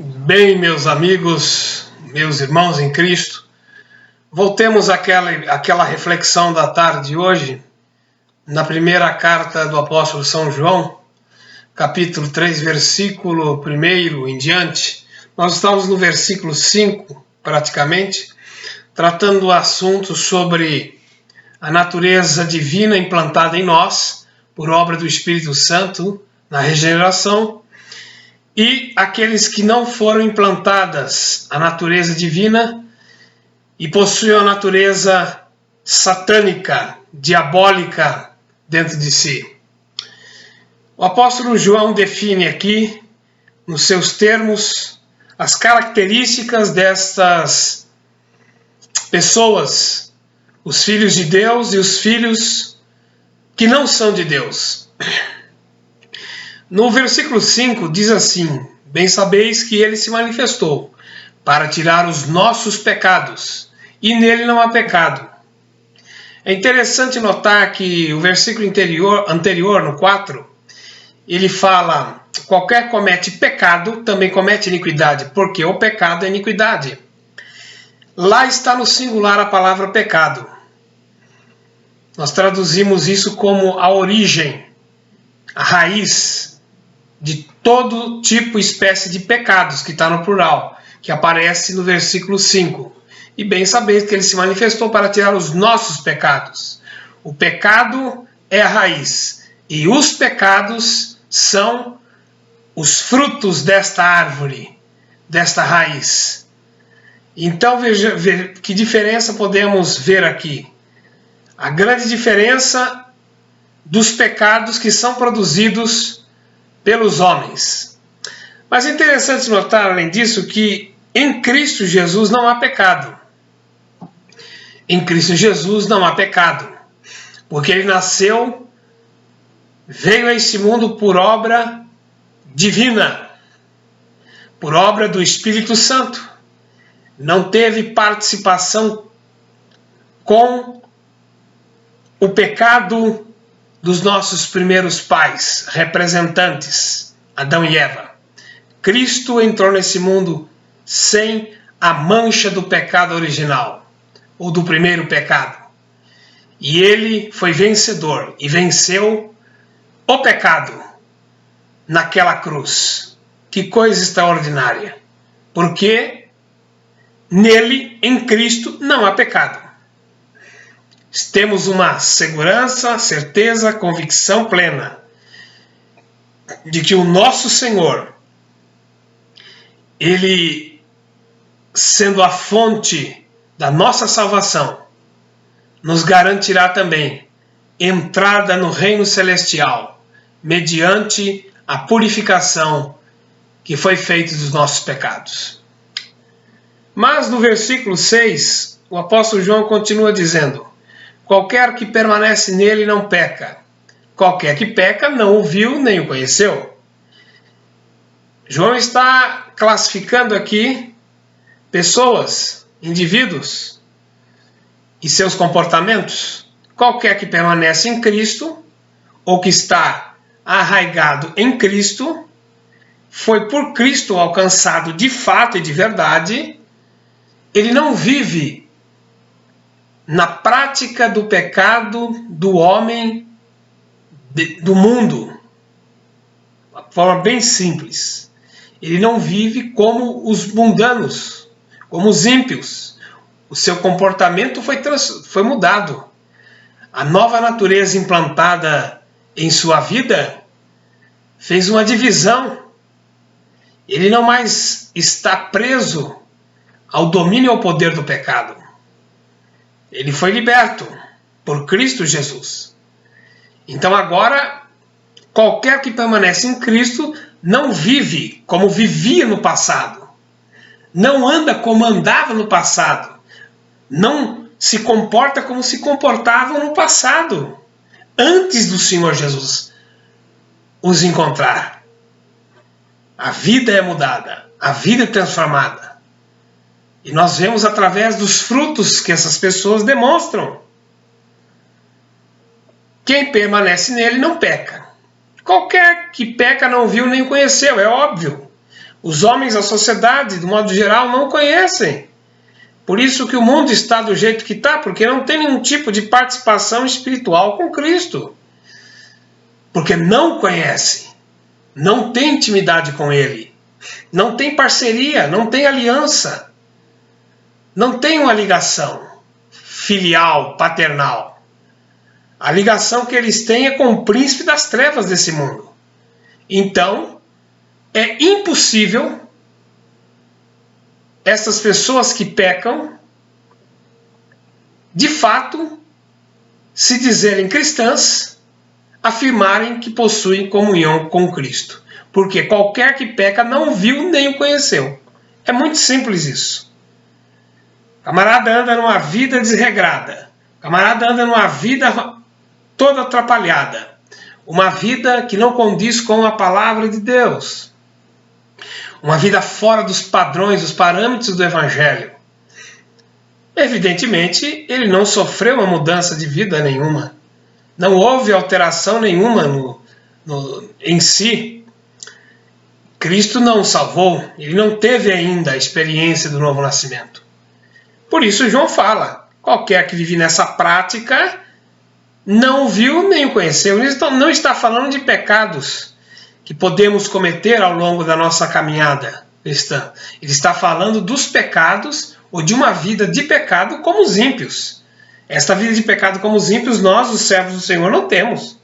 Bem, meus amigos, meus irmãos em Cristo, voltemos àquela reflexão da tarde de hoje, na primeira carta do apóstolo São João, capítulo 3, versículo 1 em diante. Nós estamos no versículo 5, praticamente, tratando o assunto sobre a natureza divina implantada em nós, por obra do Espírito Santo, na regeneração, e aqueles que não foram implantadas a natureza divina e possuem a natureza satânica, diabólica dentro de si. O apóstolo João define aqui, nos seus termos, as características destas pessoas, os filhos de Deus e os filhos que não são de Deus. No versículo 5 diz assim: bem sabeis que ele se manifestou para tirar os nossos pecados, e nele não há pecado. É interessante notar que o versículo anterior, no 4, ele fala: qualquer que comete pecado também comete iniquidade, porque o pecado é iniquidade. Lá está no singular a palavra pecado. Nós traduzimos isso como a origem, a raiz de todo tipo e espécie de pecados, que está no plural, que aparece no versículo 5. E bem sabeis que ele se manifestou para tirar os nossos pecados. O pecado é a raiz, e os pecados são os frutos desta árvore, desta raiz. Então veja que diferença podemos ver aqui. A grande diferença dos pecados que são produzidos pelos homens. Mas é interessante notar, além disso, que em Cristo Jesus não há pecado. Em Cristo Jesus não há pecado, porque ele nasceu, veio a esse mundo por obra divina, por obra do Espírito Santo. Não teve participação com o pecado dos nossos primeiros pais, representantes, Adão e Eva. Cristo entrou nesse mundo sem a mancha do pecado original, ou do primeiro pecado. E ele foi vencedor e venceu o pecado naquela cruz. Que coisa extraordinária! Porque nele, em Cristo, não há pecado. Temos uma segurança, certeza, convicção plena de que o nosso Senhor, ele, sendo a fonte da nossa salvação, nos garantirá também entrada no reino celestial, mediante a purificação que foi feita dos nossos pecados. Mas no versículo 6, o apóstolo João continua dizendo: qualquer que permanece nele não peca. Qualquer que peca não o viu nem o conheceu. João está classificando aqui pessoas, indivíduos e seus comportamentos. Qualquer que permanece em Cristo, ou que está arraigado em Cristo, foi por Cristo alcançado de fato e de verdade. Ele não vive na prática do pecado do homem, do mundo, de uma forma bem simples. Ele não vive como os mundanos, como os ímpios. O seu comportamento foi mudado. A nova natureza implantada em sua vida fez uma divisão. Ele não mais está preso ao domínio e ao poder do pecado. Ele foi liberto por Cristo Jesus. Então agora, qualquer que permanece em Cristo não vive como vivia no passado. Não anda como andava no passado. Não se comporta como se comportava no passado, antes do Senhor Jesus os encontrar. A vida é mudada, a vida é transformada. E nós vemos através dos frutos que essas pessoas demonstram. Quem permanece nele não peca. Qualquer que peca não viu nem conheceu, é óbvio. Os homens, a sociedade, do modo geral, não conhecem. Por isso que o mundo está do jeito que está, porque não tem nenhum tipo de participação espiritual com Cristo. Porque não conhece, não tem intimidade com Ele, não tem parceria, não tem aliança, não tem uma ligação filial, paternal. A ligação que eles têm é com o príncipe das trevas desse mundo. Então, é impossível essas pessoas que pecam, de fato, se dizerem cristãs, afirmarem que possuem comunhão com Cristo. Porque qualquer que peca não viu nem o conheceu. É muito simples isso. O camarada anda numa vida desregrada. O camarada anda numa vida toda atrapalhada. Uma vida que não condiz com a palavra de Deus. Uma vida fora dos padrões, dos parâmetros do Evangelho. Evidentemente, ele não sofreu uma mudança de vida nenhuma. Não houve alteração nenhuma em si. Cristo não o salvou. Ele não teve ainda a experiência do novo nascimento. Por isso João fala, qualquer que vive nessa prática não o viu nem o conheceu. Ele não está falando de pecados que podemos cometer ao longo da nossa caminhada cristã. Ele está falando dos pecados ou de uma vida de pecado como os ímpios. Esta vida de pecado como os ímpios, nós, os servos do Senhor, não temos.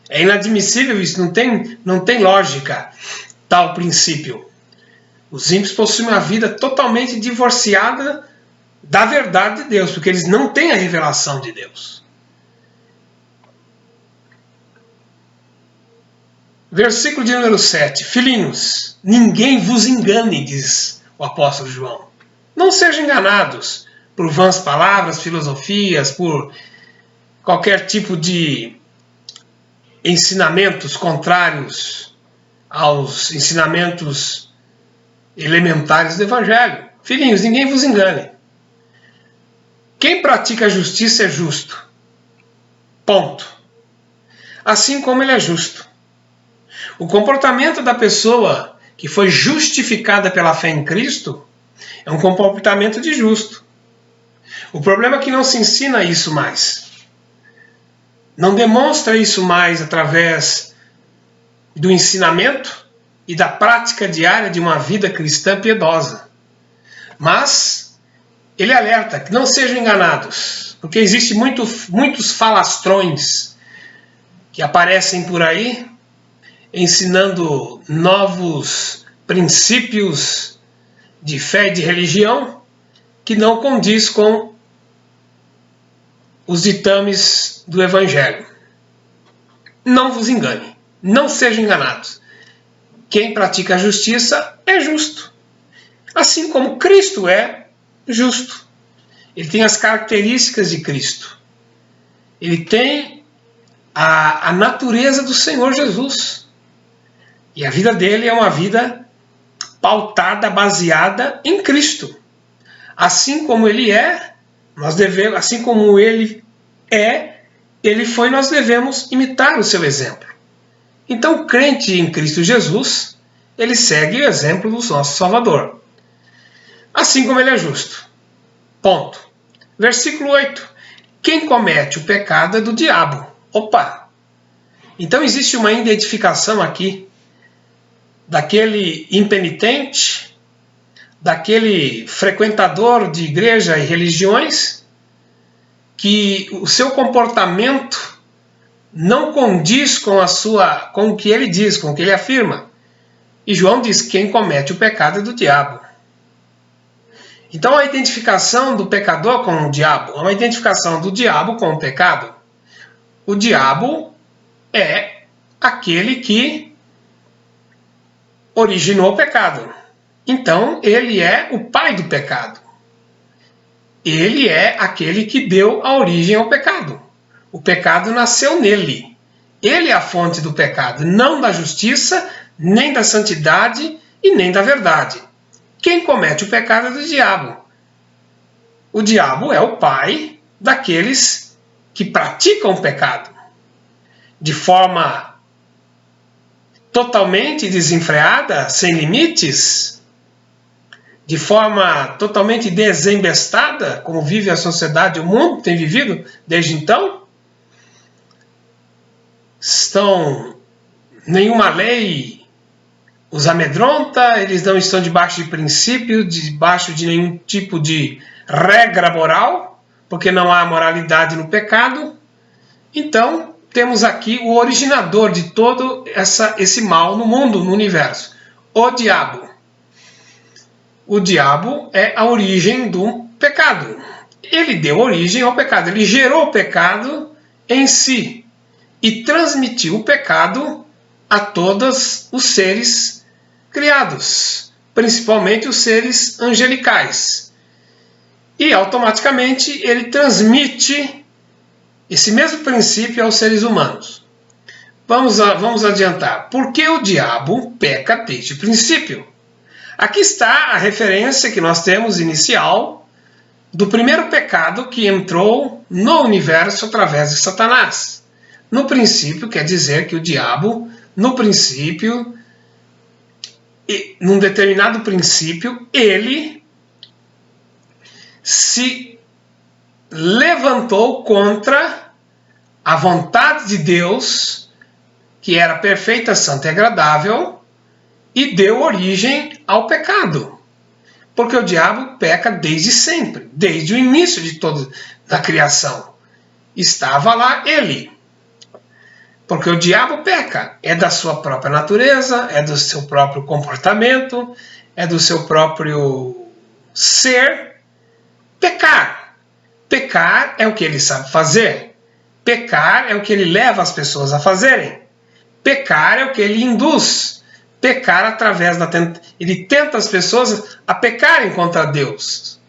É inadmissível isso, não tem lógica tal princípio. Os ímpios possuem uma vida totalmente divorciada da verdade de Deus, porque eles não têm a revelação de Deus. Versículo de número 7. Filhinhos, ninguém vos engane, diz o apóstolo João. Não sejam enganados por vãs palavras, filosofias, por qualquer tipo de ensinamentos contrários aos ensinamentos elementares do Evangelho. Filhinhos, ninguém vos engane. Quem pratica a justiça é justo. Ponto. Assim como ele é justo. O comportamento da pessoa que foi justificada pela fé em Cristo é um comportamento de justo. O problema é que não se ensina isso mais. Não demonstra isso mais através do ensinamento e da prática diária de uma vida cristã piedosa. Mas ele alerta que não sejam enganados, porque existem muitos falastrões que aparecem por aí, ensinando novos princípios de fé e de religião que não condiz com os ditames do Evangelho. Não vos engane, não sejam enganados. Quem pratica a justiça é justo, assim como Cristo é justo. Ele tem as características de Cristo. Ele tem a natureza do Senhor Jesus. E a vida dele é uma vida pautada, baseada em Cristo. Assim como ele é, nós devemos, assim como ele é, ele foi, nós devemos imitar o seu exemplo. Então, o crente em Cristo Jesus, ele segue o exemplo do nosso Salvador. Assim como ele é justo. Ponto. Versículo 8. Quem comete o pecado é do diabo. Opa! Então existe uma identificação aqui daquele impenitente, daquele frequentador de igreja e religiões, que o seu comportamento não condiz com o que ele diz, com o que ele afirma. E João diz: quem comete o pecado é do diabo. Então a identificação do pecador com o diabo é uma identificação do diabo com o pecado. O diabo é aquele que originou o pecado. Então ele é o pai do pecado. Ele é aquele que deu a origem ao pecado. O pecado nasceu nele. Ele é a fonte do pecado, não da justiça, nem da santidade e nem da verdade. Quem comete o pecado é do diabo. O diabo é o pai daqueles que praticam o pecado de forma totalmente desenfreada, sem limites, de forma totalmente desembestada, como vive a sociedade e o mundo tem vivido desde então? Nenhuma lei os amedronta, eles não estão debaixo de princípio, debaixo de nenhum tipo de regra moral, porque não há moralidade no pecado. Então, temos aqui o originador de todo esse mal no mundo, no universo, o diabo. O diabo é a origem do pecado. Ele deu origem ao pecado, ele gerou o pecado em si e transmitiu o pecado a todos os seres criados, principalmente os seres angelicais. E automaticamente ele transmite esse mesmo princípio aos seres humanos. Vamos adiantar. Por que o diabo peca desde o princípio? Aqui está a referência que nós temos inicial do primeiro pecado que entrou no universo através de Satanás. No princípio quer dizer que o diabo, no princípio, num determinado princípio, ele se levantou contra a vontade de Deus, que era perfeita, santa e agradável, e deu origem ao pecado. Porque o diabo peca desde sempre, desde o início de toda a criação. Estava lá ele. Porque o diabo peca, é da sua própria natureza, é do seu próprio comportamento, é do seu próprio ser. Pecar. Pecar é o que ele sabe fazer. Pecar é o que ele leva as pessoas a fazerem. Pecar é o que ele induz. Pecar através da ele tenta as pessoas a pecarem contra Deus.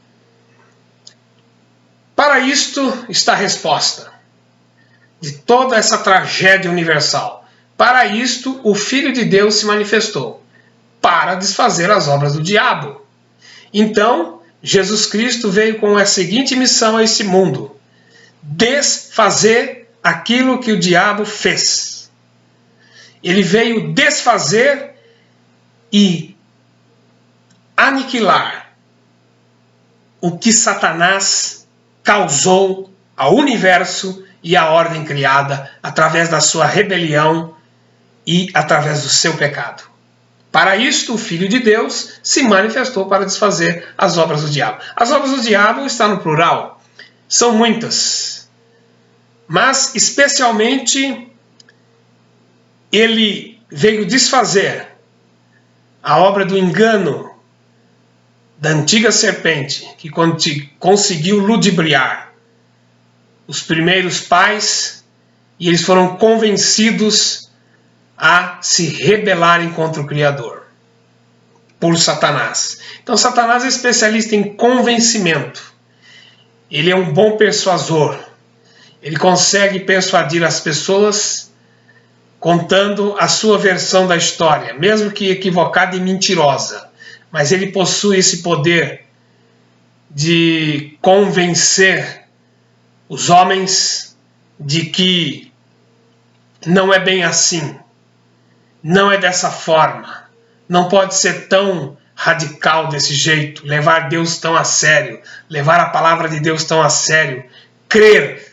Para isto está a resposta de toda essa tragédia universal. Para isto, o Filho de Deus se manifestou, para desfazer as obras do diabo. Então, Jesus Cristo veio com a seguinte missão a esse mundo: desfazer aquilo que o diabo fez. Ele veio desfazer e aniquilar o que Satanás causou ao universo e à ordem criada através da sua rebelião e através do seu pecado. Para isto, o Filho de Deus se manifestou para desfazer as obras do diabo. As obras do diabo está no plural. São muitas. Mas, especialmente, ele veio desfazer a obra do engano da antiga serpente, que conseguiu ludibriar os primeiros pais, e eles foram convencidos a se rebelarem contra o Criador, por Satanás. Então Satanás é especialista em convencimento. Ele é um bom persuasor. Ele consegue persuadir as pessoas contando a sua versão da história, mesmo que equivocada e mentirosa. Mas ele possui esse poder de convencer os homens de que não é bem assim, não é dessa forma, não pode ser tão radical desse jeito, levar Deus tão a sério, levar a palavra de Deus tão a sério, crer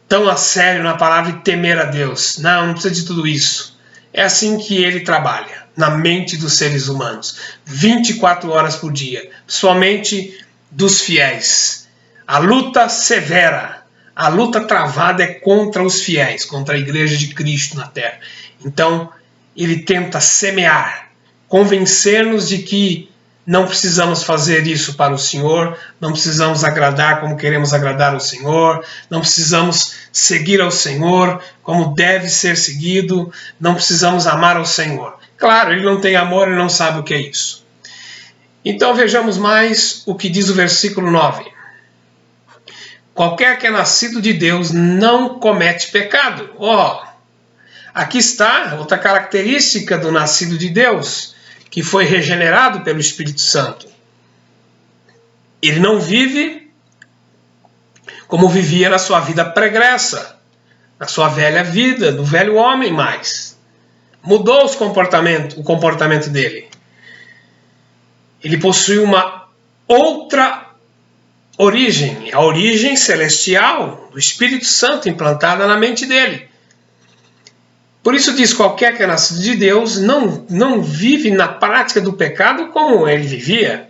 tão a sério na palavra e temer a Deus. Não precisa de tudo isso. É assim que ele trabalha, na mente dos seres humanos, 24 horas por dia, somente dos fiéis. A luta severa, a luta travada é contra os fiéis, contra a igreja de Cristo na terra. Então, ele tenta semear, convencer-nos de que não precisamos fazer isso para o Senhor, não precisamos agradar como queremos agradar o Senhor, não precisamos seguir ao Senhor como deve ser seguido, não precisamos amar ao Senhor. Claro, ele não tem amor, ele não sabe o que é isso. Então vejamos mais o que diz o versículo 9. Qualquer que é nascido de Deus não comete pecado. Aqui está outra característica do nascido de Deus, que foi regenerado pelo Espírito Santo. Ele não vive como vivia na sua vida pregressa, na sua velha vida, no velho homem mais. mudou o comportamento dele. Ele possui uma outra origem, a origem celestial do Espírito Santo implantada na mente dele. Por isso diz, qualquer que é nascido de Deus não vive na prática do pecado como ele vivia.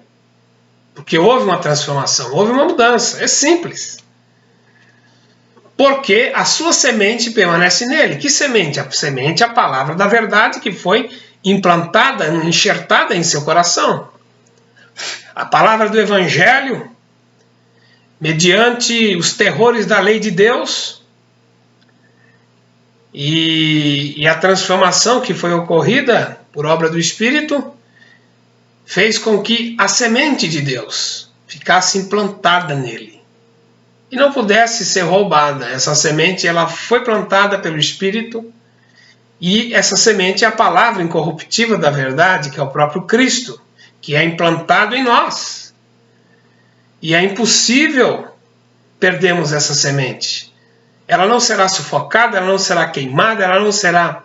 Porque houve uma transformação, houve uma mudança, é simples. Porque a sua semente permanece nele. Que semente? A semente é a palavra da verdade que foi implantada, enxertada em seu coração. A palavra do Evangelho, mediante os terrores da lei de Deus e a transformação que foi ocorrida por obra do Espírito, fez com que a semente de Deus ficasse implantada nele e não pudesse ser roubada. Essa semente ela foi plantada pelo Espírito e essa semente é a palavra incorruptível da verdade, que é o próprio Cristo, que é implantado em nós. E é impossível perdermos essa semente. Ela não será sufocada, ela não será queimada, ela não será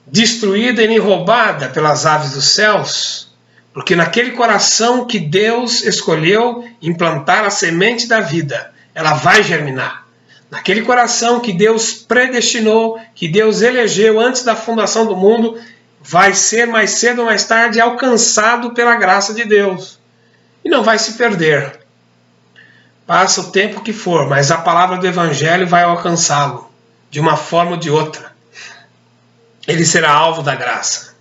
destruída e nem roubada pelas aves dos céus, porque naquele coração que Deus escolheu implantar a semente da vida, ela vai germinar. Naquele coração que Deus predestinou, que Deus elegeu antes da fundação do mundo, vai ser mais cedo ou mais tarde alcançado pela graça de Deus. E não vai se perder. Passa o tempo que for, mas a palavra do Evangelho vai alcançá-lo, de uma forma ou de outra. Ele será alvo da graça.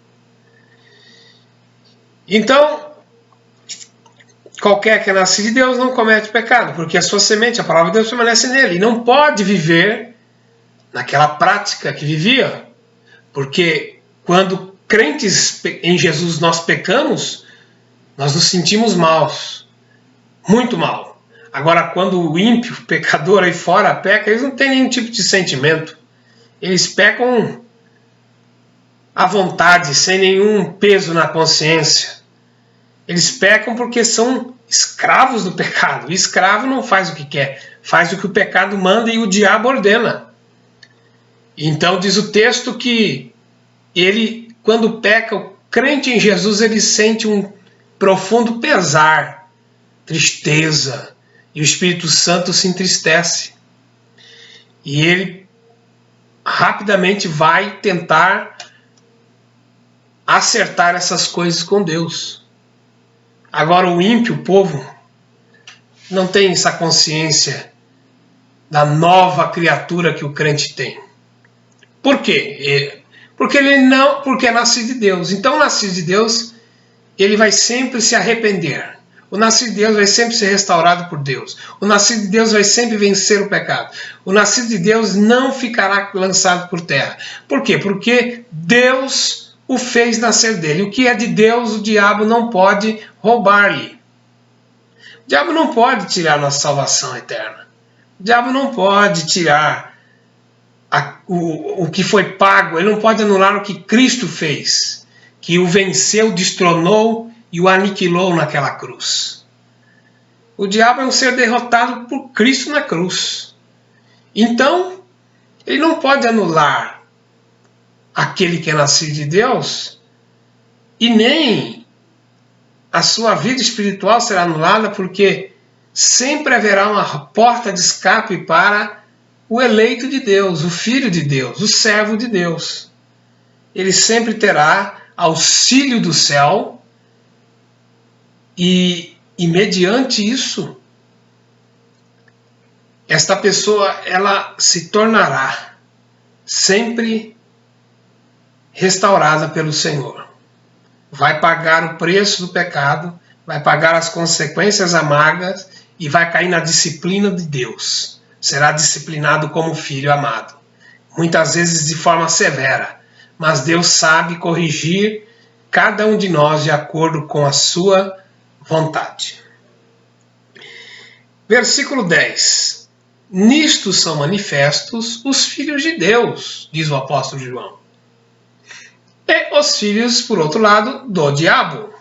Então, qualquer que é nascido de Deus não comete pecado, porque a sua semente, a palavra de Deus, permanece nele. E não pode viver naquela prática que vivia, porque quando crentes em Jesus nós pecamos, nós nos sentimos maus, muito mal. Agora, quando o ímpio, o pecador aí fora peca, eles não têm nenhum tipo de sentimento. Eles pecam à vontade, sem nenhum peso na consciência. Eles pecam porque são escravos do pecado. O escravo não faz o que quer, faz o que o pecado manda e o diabo ordena. Então diz o texto que ele, quando peca, o crente em Jesus, ele sente um profundo pesar, tristeza, e o Espírito Santo se entristece. E ele rapidamente vai tentar acertar essas coisas com Deus. Agora o ímpio, o povo, não tem essa consciência da nova criatura que o crente tem. Por quê? Porque é nascido de Deus. Então o nascido de Deus, ele vai sempre se arrepender. O nascido de Deus vai sempre ser restaurado por Deus. O nascido de Deus vai sempre vencer o pecado. O nascido de Deus não ficará lançado por terra. Por quê? Porque Deus o fez nascer dele. O que é de Deus, o diabo não pode roubar-lhe. O diabo não pode tirar nossa salvação eterna. O diabo não pode tirar o que foi pago. Ele não pode anular o que Cristo fez, que o venceu, destronou e o aniquilou naquela cruz. O diabo é um ser derrotado por Cristo na cruz. Então, ele não pode anular aquele que é nascido de Deus, e nem a sua vida espiritual será anulada, porque sempre haverá uma porta de escape para o eleito de Deus, o filho de Deus, o servo de Deus. Ele sempre terá auxílio do céu, e mediante isso, esta pessoa ela se tornará sempre restaurada pelo Senhor. Vai pagar o preço do pecado, vai pagar as consequências amargas e vai cair na disciplina de Deus. Será disciplinado como filho amado. Muitas vezes de forma severa, mas Deus sabe corrigir cada um de nós de acordo com a sua vontade. Versículo 10. Nisto são manifestos os filhos de Deus, diz o apóstolo João. E os filhos, por outro lado, do diabo.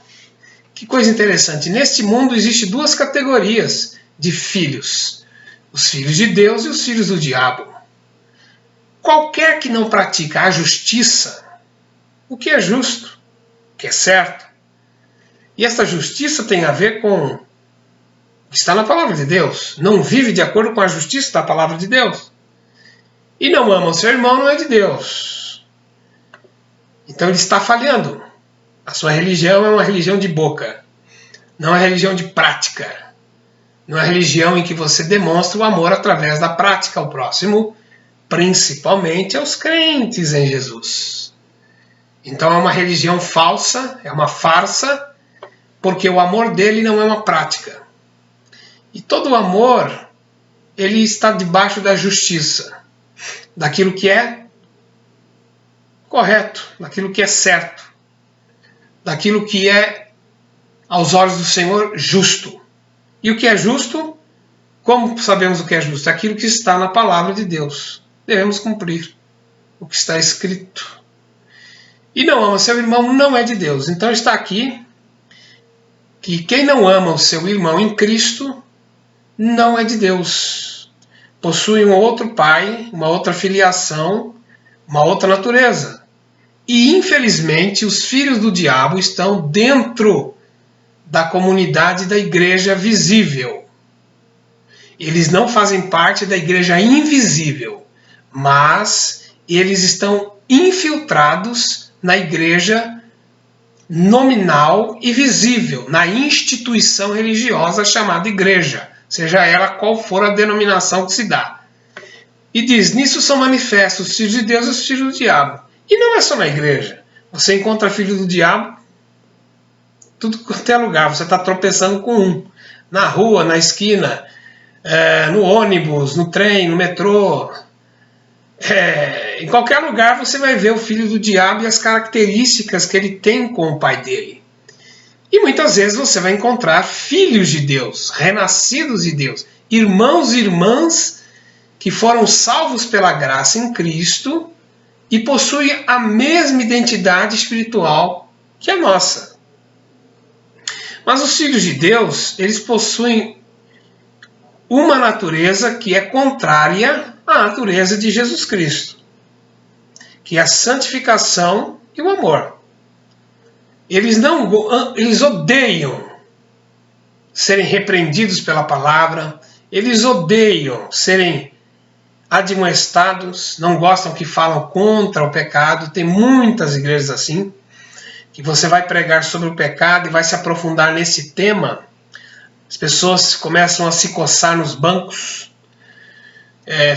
Que coisa interessante. Neste mundo existem duas categorias de filhos. Os filhos de Deus e os filhos do diabo. qualquer que não pratica a justiça, o que é justo, o que é certo, e essa justiça tem a ver com o que está na palavra de Deus, não vive de acordo com a justiça da palavra de Deus, e não ama o seu irmão, não é de Deus. Então ele está falhando. A sua religião é uma religião de boca, não é religião de prática, não é religião em que você demonstra o amor através da prática ao próximo, principalmente aos crentes em Jesus. Então é uma religião falsa, é uma farsa, porque o amor dele não é uma prática. E todo o amor, ele está debaixo da justiça, daquilo que é correto, daquilo que é certo, daquilo que é, aos olhos do Senhor, justo. E o que é justo? Como sabemos o que é justo? Aquilo que está na palavra de Deus. Devemos cumprir o que está escrito. E não ama seu irmão não é de Deus. Então está aqui que quem não ama o seu irmão em Cristo não é de Deus. Possui um outro pai, uma outra filiação, uma outra natureza. E infelizmente os filhos do diabo estão dentro da comunidade da igreja visível. Eles não fazem parte da igreja invisível, mas eles estão infiltrados na igreja nominal e visível, na instituição religiosa chamada igreja, seja ela qual for a denominação que se dá. E diz, nisso são manifestos os filhos de Deus e os filhos do diabo. E não é só na igreja. Você encontra filho do diabo tudo quanto é lugar. Você está tropeçando com um. Na rua, na esquina, no ônibus, no trem, no metrô. Em qualquer lugar você vai ver o filho do diabo e as características que ele tem com o pai dele. E muitas vezes você vai encontrar filhos de Deus, renascidos de Deus, irmãos e irmãs que foram salvos pela graça em Cristo e possuem a mesma identidade espiritual que a nossa. Mas os filhos de Deus, eles possuem uma natureza que é contrária à natureza de Jesus Cristo, que é a santificação e o amor. Eles odeiam serem repreendidos pela palavra, eles odeiam serem admoestados, não gostam que falam contra o pecado. Tem muitas igrejas assim, que você vai pregar sobre o pecado e vai se aprofundar nesse tema. As pessoas começam a se coçar nos bancos,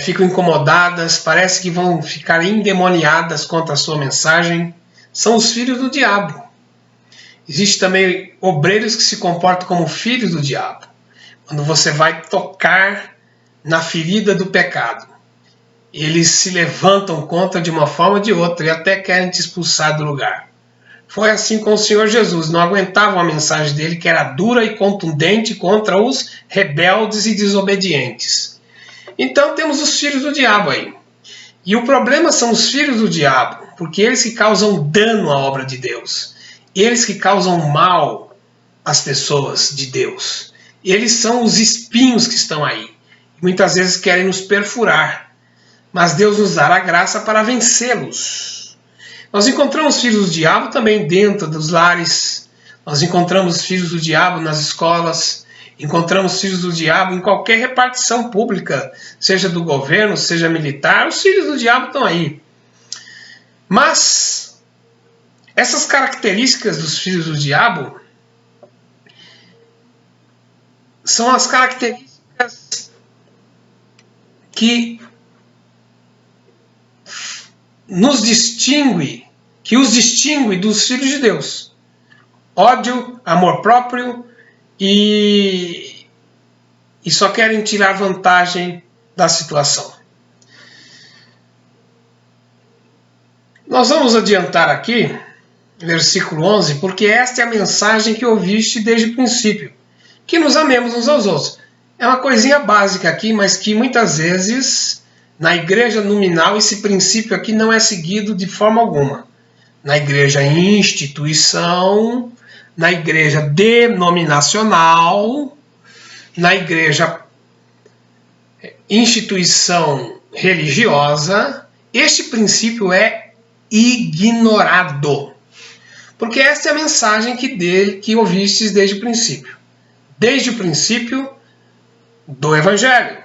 ficam incomodadas, parece que vão ficar endemoniadas contra a sua mensagem. São os filhos do diabo. Existem também obreiros que se comportam como filhos do diabo. Quando você vai tocar na ferida do pecado, eles se levantam contra de uma forma ou de outra e até querem te expulsar do lugar. Foi assim com o Senhor Jesus. Não aguentavam a mensagem dele, que era dura e contundente contra os rebeldes e desobedientes. Então temos os filhos do diabo aí. E o problema são os filhos do diabo, porque eles que causam dano à obra de Deus. Eles que causam mal às pessoas de Deus. Eles são os espinhos que estão aí. Muitas vezes querem nos perfurar. Mas Deus nos dará graça para vencê-los. Nós encontramos filhos do diabo também dentro dos lares. Nós encontramos filhos do diabo nas escolas. Encontramos filhos do diabo em qualquer repartição pública, seja do governo, seja militar. Os filhos do diabo estão aí. Mas essas características dos filhos do diabo são as características que nos distingue, que os distingue dos filhos de Deus. Ódio, amor próprio e só querem tirar vantagem da situação. Nós vamos adiantar aqui, versículo 11, porque esta é a mensagem que ouviste desde o princípio, que nos amemos uns aos outros. É uma coisinha básica aqui, mas que muitas vezes na igreja nominal esse princípio aqui não é seguido de forma alguma. Na igreja instituição, na igreja denominacional, na igreja instituição religiosa, este princípio é ignorado. Porque esta é a mensagem que ouvistes desde o princípio. Desde o princípio do Evangelho.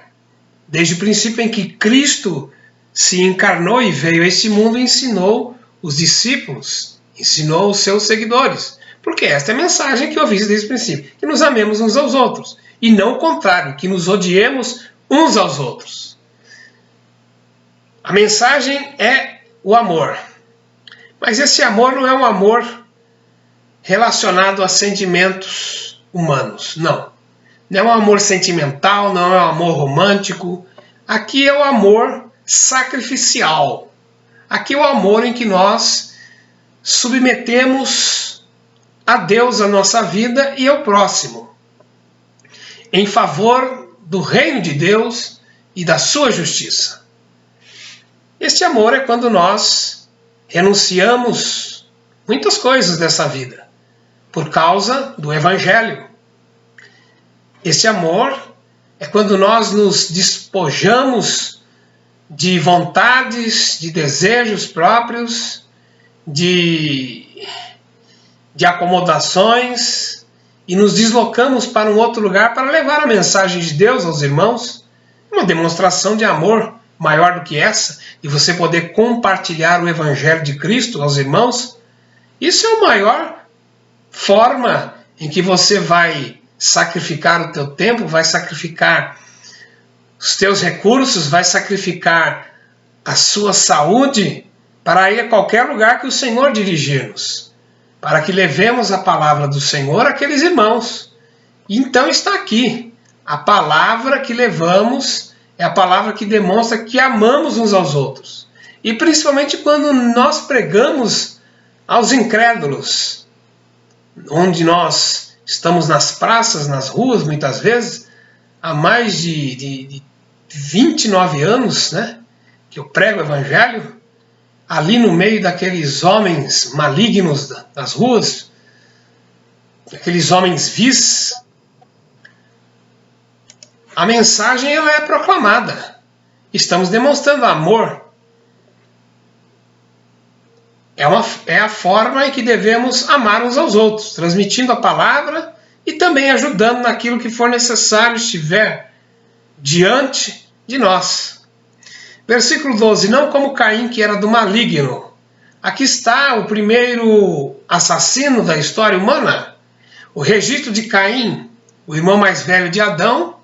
Desde o princípio em que Cristo se encarnou e veio a este mundo e ensinou os discípulos, ensinou os seus seguidores. Porque esta é a mensagem que ouvistes desde o princípio. Que nos amemos uns aos outros. E não o contrário, que nos odiemos uns aos outros. A mensagem é o amor. Mas esse amor não é um amor relacionado a sentimentos humanos, não. Não é um amor sentimental, não é um amor romântico. Aqui é o amor sacrificial. Aqui é o amor em que nós submetemos a Deus a nossa vida e ao próximo, em favor do reino de Deus e da sua justiça. Este amor é quando nós renunciamos muitas coisas dessa vida por causa do Evangelho. Este amor é quando nós nos despojamos de vontades, de desejos próprios, de acomodações e nos deslocamos para um outro lugar para levar a mensagem de Deus aos irmãos. Uma demonstração de amor maior do que essa, de você poder compartilhar o Evangelho de Cristo aos irmãos. Isso é a maior forma em que você vai sacrificar o teu tempo, vai sacrificar os teus recursos, vai sacrificar a sua saúde para ir a qualquer lugar que o Senhor dirigir-nos, para que levemos a palavra do Senhor àqueles irmãos. E então está aqui, a palavra que levamos é a palavra que demonstra que amamos uns aos outros. E principalmente quando nós pregamos aos incrédulos, onde nós estamos nas praças, nas ruas, muitas vezes, há mais de 29 anos, né, que eu prego o Evangelho, ali no meio daqueles homens malignos das ruas, aqueles homens vis, a mensagem ela é proclamada. Estamos demonstrando amor. É a forma em que devemos amar uns aos outros, transmitindo a palavra e também ajudando naquilo que for necessário, estiver diante de nós. Versículo 12. Não como Caim, que era do maligno. Aqui está o primeiro assassino da história humana. O registro de Caim, o irmão mais velho de Adão.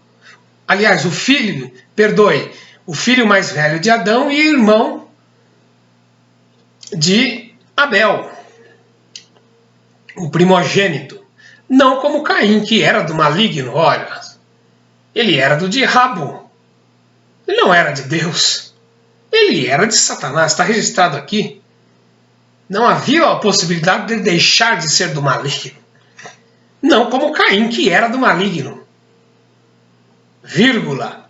Aliás, o filho mais velho de Adão e irmão de Abel, o primogênito. Não como Caim, que era do maligno. Olha, ele era do diabo. Ele não era de Deus. Ele era de Satanás. Está registrado aqui. Não havia a possibilidade de deixar de ser do maligno. Não como Caim, que era do maligno. Vírgula.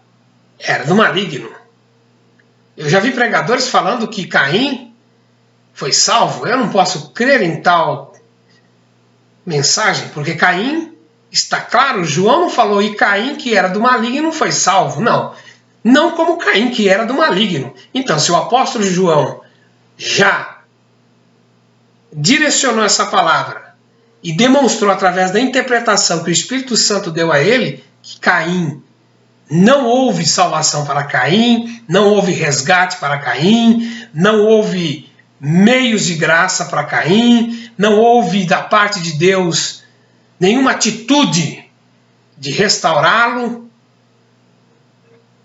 Era do maligno. Eu já vi pregadores falando que Caim foi salvo. Eu não posso crer em tal mensagem, porque Caim, está claro, João não falou, e Caim, que era do maligno, foi salvo. Não. Não como Caim, que era do maligno. Então, se o apóstolo João já direcionou essa palavra e demonstrou através da interpretação que o Espírito Santo deu a ele, que Caim, não houve salvação para Caim, não houve resgate para Caim, não houve meios de graça para Caim, não houve da parte de Deus nenhuma atitude de restaurá-lo,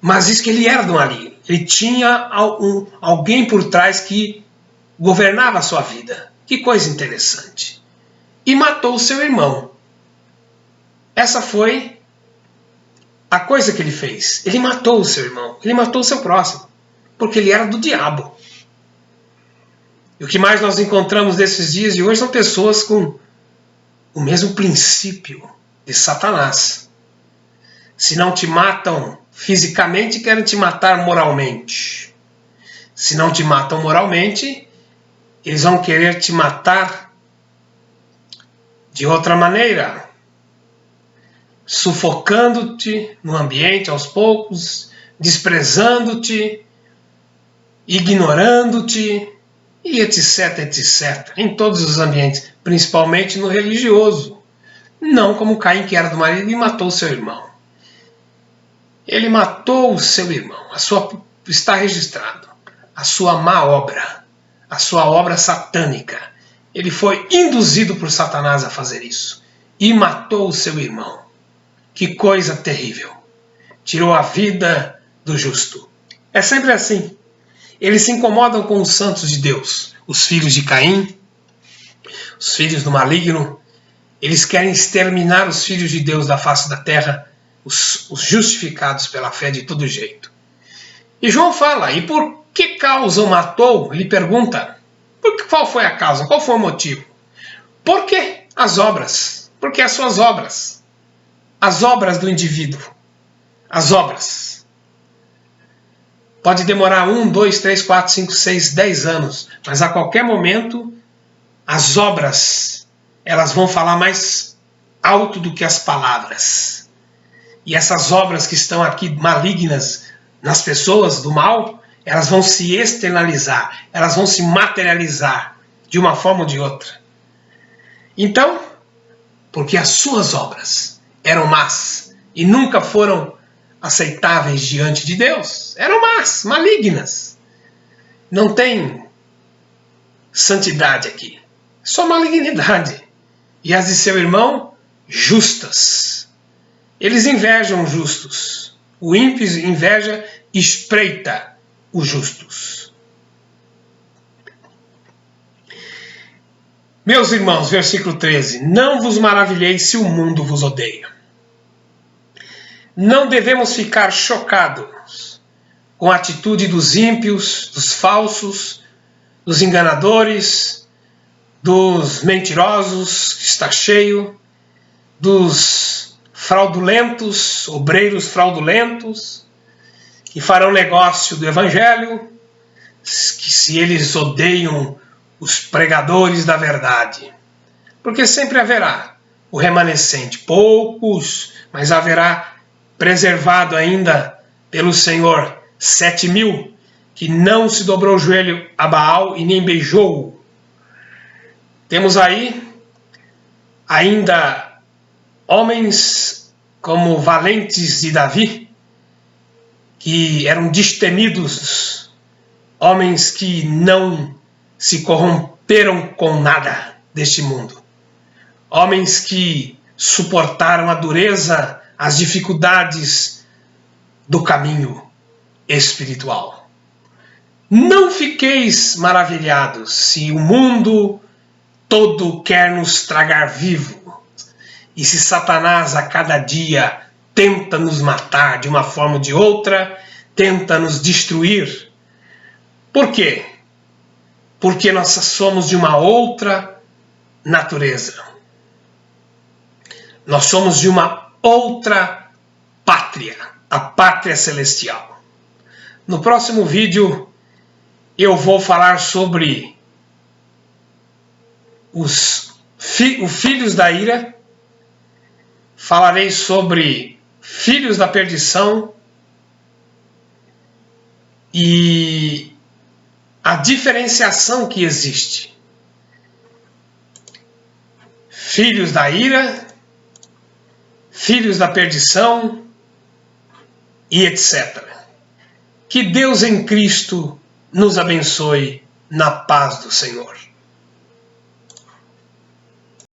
mas diz que ele era do maligno. Ele tinha alguém por trás que governava a sua vida. Que coisa interessante. E matou o seu irmão. Essa foi a coisa que ele fez. Ele matou o seu irmão. Ele matou o seu próximo. Porque ele era do diabo. E o que mais nós encontramos nesses dias de hoje são pessoas com o mesmo princípio de Satanás. Se não te matam fisicamente, querem te matar moralmente. Se não te matam moralmente, eles vão querer te matar de outra maneira, sufocando-te no ambiente aos poucos, desprezando-te, ignorando-te, e etc, etc, em todos os ambientes, principalmente no religioso. Não como Caim, que era do marido e matou seu irmão. Ele matou o seu irmão. Está registrado a sua má obra, a sua obra satânica. Ele foi induzido por Satanás a fazer isso e matou o seu irmão. Que coisa terrível. Tirou a vida do justo. É sempre assim. Eles se incomodam com os santos de Deus, os filhos de Caim, os filhos do maligno. Eles querem exterminar os filhos de Deus da face da terra, os justificados pela fé de todo jeito. E João fala, e por que causa o matou? Ele pergunta, qual foi a causa, qual foi o motivo? Por que as obras? Porque as suas obras, as obras do indivíduo, as obras. Pode demorar 1, 2, 3, 4, 5, 6, 10 anos, mas a qualquer momento as obras, elas vão falar mais alto do que as palavras. E essas obras que estão aqui malignas nas pessoas do mal, elas vão se externalizar, elas vão se materializar de uma forma ou de outra. Então, porque as suas obras eram más e nunca foram aceitáveis diante de Deus, eram más, malignas. Não tem santidade aqui, só malignidade. E as de seu irmão, justas. Eles invejam os justos. O ímpio inveja, espreita os justos. Meus irmãos, versículo 13. Não vos maravilheis se o mundo vos odeia. Não devemos ficar chocados com a atitude dos ímpios, dos falsos, dos enganadores, dos mentirosos, que está cheio, dos fraudulentos, obreiros fraudulentos, que farão negócio do evangelho, que se eles odeiam os pregadores da verdade. Porque sempre haverá o remanescente, poucos, mas haverá preservado ainda pelo Senhor 7.000, que não se dobrou o joelho a Baal e nem beijou-o. Temos aí ainda homens como valentes de Davi, que eram destemidos, homens que não se corromperam com nada deste mundo, homens que suportaram a dureza, as dificuldades do caminho espiritual. Não fiqueis maravilhados se o mundo todo quer nos tragar vivo, e se Satanás a cada dia tenta nos matar de uma forma ou de outra, tenta nos destruir. Por quê? Porque nós somos de uma outra natureza. Nós somos de uma outra pátria, a pátria celestial. No próximo vídeo eu vou falar sobre os filhos da ira, falarei sobre filhos da perdição e a diferenciação que existe. Filhos da ira, filhos da perdição e etc. Que Deus em Cristo nos abençoe na paz do Senhor.